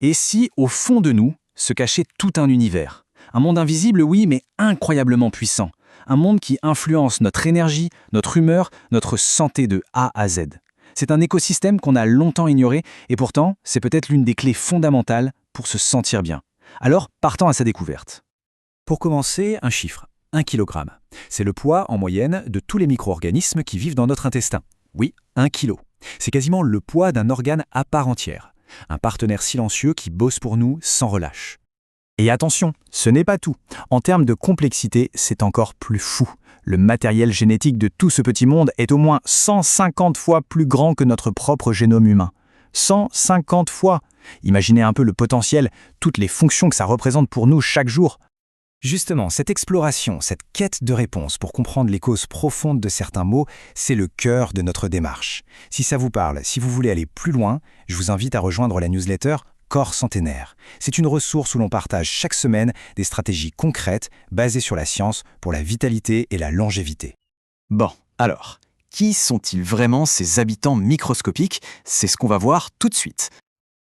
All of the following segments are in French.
Et si, au fond de nous, se cachait tout un univers? Un monde invisible, oui, mais incroyablement puissant. Un monde qui influence notre énergie, notre humeur, notre santé de A à Z. C'est un écosystème qu'on a longtemps ignoré et pourtant, c'est peut-être l'une des clés fondamentales pour se sentir bien. Alors, partons à sa découverte. Pour commencer, un chiffre, 1 kg. C'est le poids, en moyenne, de tous les micro-organismes qui vivent dans notre intestin. Oui, 1 kg. C'est quasiment le poids d'un organe à part entière. Un partenaire silencieux qui bosse pour nous sans relâche. Et attention, ce n'est pas tout. En termes de complexité, c'est encore plus fou. Le matériel génétique de tout ce petit monde est au moins 150 fois plus grand que notre propre génome humain. 150 fois! Imaginez un peu le potentiel, toutes les fonctions que ça représente pour nous chaque jour. Justement, cette exploration, cette quête de réponses pour comprendre les causes profondes de certains maux, c'est le cœur de notre démarche. Si ça vous parle, si vous voulez aller plus loin, je vous invite à rejoindre la newsletter Corps Centenaire. C'est une ressource où l'on partage chaque semaine des stratégies concrètes basées sur la science pour la vitalité et la longévité. Bon, alors, qui sont-ils vraiment ces habitants microscopiques? C'est ce qu'on va voir tout de suite.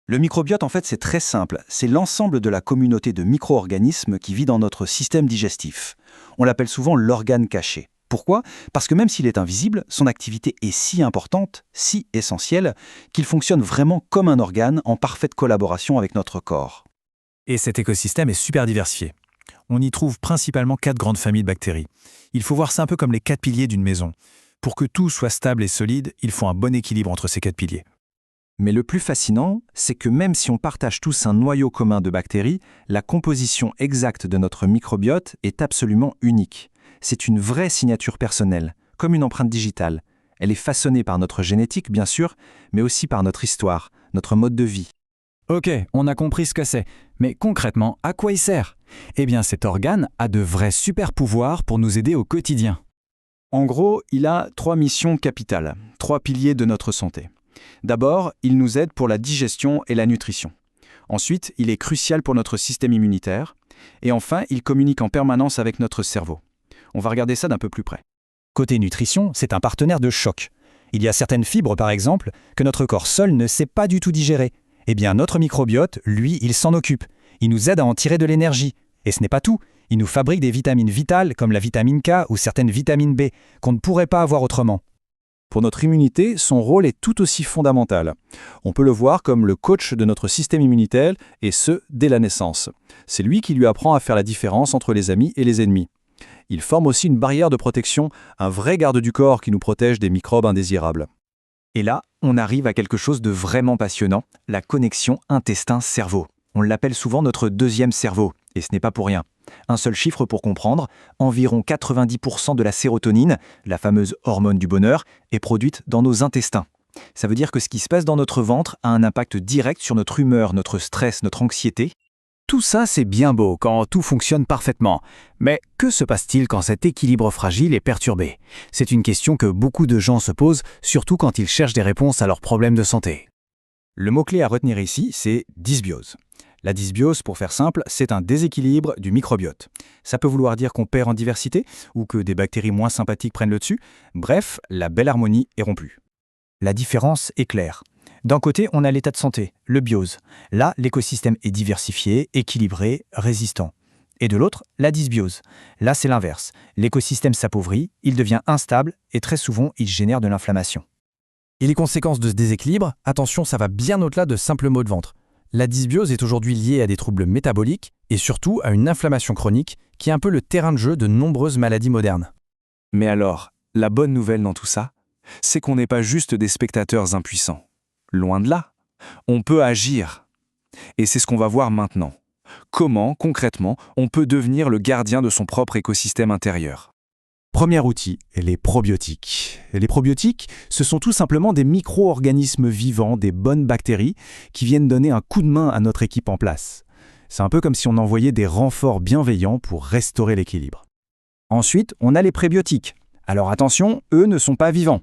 Le microbiote, en fait, c'est très simple. C'est l'ensemble de la communauté de micro-organismes qui vit dans notre système digestif. On l'appelle souvent l'organe caché. Pourquoi? Parce que même s'il est invisible, son activité est si importante, si essentielle, qu'il fonctionne vraiment comme un organe en parfaite collaboration avec notre corps. Et cet écosystème est super diversifié. On y trouve principalement 4 grandes familles de bactéries. Il faut voir ça un peu comme les 4 piliers d'une maison. Pour que tout soit stable et solide, il faut un bon équilibre entre ces 4 piliers. Mais le plus fascinant, c'est que même si on partage tous un noyau commun de bactéries, la composition exacte de notre microbiote est absolument unique. C'est une vraie signature personnelle, comme une empreinte digitale. Elle est façonnée par notre génétique, bien sûr, mais aussi par notre histoire, notre mode de vie. Ok, on a compris ce que c'est. Mais concrètement, à quoi il sert? Eh bien, cet organe a de vrais super pouvoirs pour nous aider au quotidien. En gros, il a 3 missions capitales, 3 piliers de notre santé. D'abord, il nous aide pour la digestion et la nutrition. Ensuite, il est crucial pour notre système immunitaire. Et enfin, il communique en permanence avec notre cerveau. On va regarder ça d'un peu plus près. Côté nutrition, c'est un partenaire de choc. Il y a certaines fibres, par exemple, que notre corps seul ne sait pas du tout digérer. Eh bien, notre microbiote, lui, il s'en occupe. Il nous aide à en tirer de l'énergie. Et ce n'est pas tout. Il nous fabrique des vitamines vitales comme la vitamine K ou certaines vitamines B qu'on ne pourrait pas avoir autrement. Pour notre immunité, son rôle est tout aussi fondamental. On peut le voir comme le coach de notre système immunitaire, et ce, dès la naissance. C'est lui qui lui apprend à faire la différence entre les amis et les ennemis. Il forme aussi une barrière de protection, un vrai garde du corps qui nous protège des microbes indésirables. Et là, on arrive à quelque chose de vraiment passionnant, la connexion intestin-cerveau. On l'appelle souvent notre deuxième cerveau, et ce n'est pas pour rien. Un seul chiffre pour comprendre, environ 90% de la sérotonine, la fameuse hormone du bonheur, est produite dans nos intestins. Ça veut dire que ce qui se passe dans notre ventre a un impact direct sur notre humeur, notre stress, notre anxiété. Tout ça, c'est bien beau quand tout fonctionne parfaitement. Mais que se passe-t-il quand cet équilibre fragile est perturbé? C'est une question que beaucoup de gens se posent, surtout quand ils cherchent des réponses à leurs problèmes de santé. Le mot-clé à retenir ici, c'est dysbiose. La dysbiose, pour faire simple, c'est un déséquilibre du microbiote. Ça peut vouloir dire qu'on perd en diversité ou que des bactéries moins sympathiques prennent le dessus. Bref, la belle harmonie est rompue. La différence est claire. D'un côté, on a l'état de santé, le biose. Là, l'écosystème est diversifié, équilibré, résistant. Et de l'autre, la dysbiose. Là, c'est l'inverse. L'écosystème s'appauvrit, il devient instable et très souvent, il génère de l'inflammation. Et les conséquences de ce déséquilibre, attention, ça va bien au-delà de simples maux de ventre. La dysbiose est aujourd'hui liée à des troubles métaboliques et surtout à une inflammation chronique qui est un peu le terrain de jeu de nombreuses maladies modernes. Mais alors, la bonne nouvelle dans tout ça, c'est qu'on n'est pas juste des spectateurs impuissants. Loin de là, on peut agir. Et c'est ce qu'on va voir maintenant. Comment, concrètement, on peut devenir le gardien de son propre écosystème intérieur. Premier outil, les probiotiques. Les probiotiques, ce sont tout simplement des micro-organismes vivants, des bonnes bactéries, qui viennent donner un coup de main à notre équipe en place. C'est un peu comme si on envoyait des renforts bienveillants pour restaurer l'équilibre. Ensuite, on a les prébiotiques. Alors attention, eux ne sont pas vivants.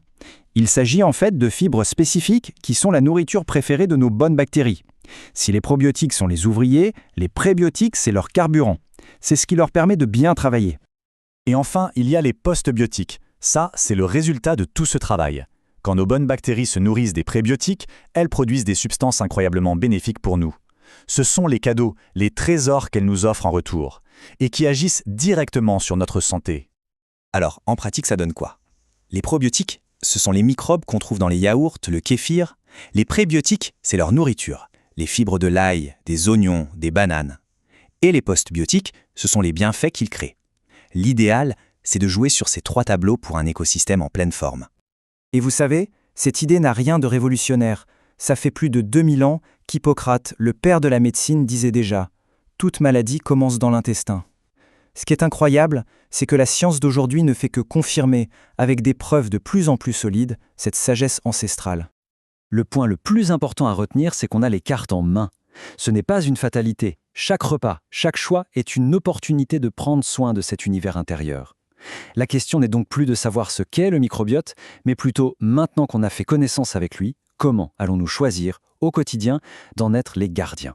Il s'agit en fait de fibres spécifiques qui sont la nourriture préférée de nos bonnes bactéries. Si les probiotiques sont les ouvriers, les prébiotiques, c'est leur carburant. C'est ce qui leur permet de bien travailler. Et enfin, il y a les postbiotiques. Ça, c'est le résultat de tout ce travail. Quand nos bonnes bactéries se nourrissent des prébiotiques, elles produisent des substances incroyablement bénéfiques pour nous. Ce sont les cadeaux, les trésors qu'elles nous offrent en retour, et qui agissent directement sur notre santé. Alors, en pratique, ça donne quoi? Les probiotiques, ce sont les microbes qu'on trouve dans les yaourts, le kéfir. Les prébiotiques, c'est leur nourriture, les fibres de l'ail, des oignons, des bananes. Et les postbiotiques, ce sont les bienfaits qu'ils créent. L'idéal, c'est de jouer sur ces 3 tableaux pour un écosystème en pleine forme. Et vous savez, cette idée n'a rien de révolutionnaire. Ça fait plus de 2000 ans qu'Hippocrate, le père de la médecine, disait déjà « Toute maladie commence dans l'intestin ». Ce qui est incroyable, c'est que la science d'aujourd'hui ne fait que confirmer, avec des preuves de plus en plus solides, cette sagesse ancestrale. Le point le plus important à retenir, c'est qu'on a les cartes en main. Ce n'est pas une fatalité. Chaque repas, chaque choix est une opportunité de prendre soin de cet univers intérieur. La question n'est donc plus de savoir ce qu'est le microbiote, mais plutôt, maintenant qu'on a fait connaissance avec lui, comment allons-nous choisir, au quotidien, d'en être les gardiens.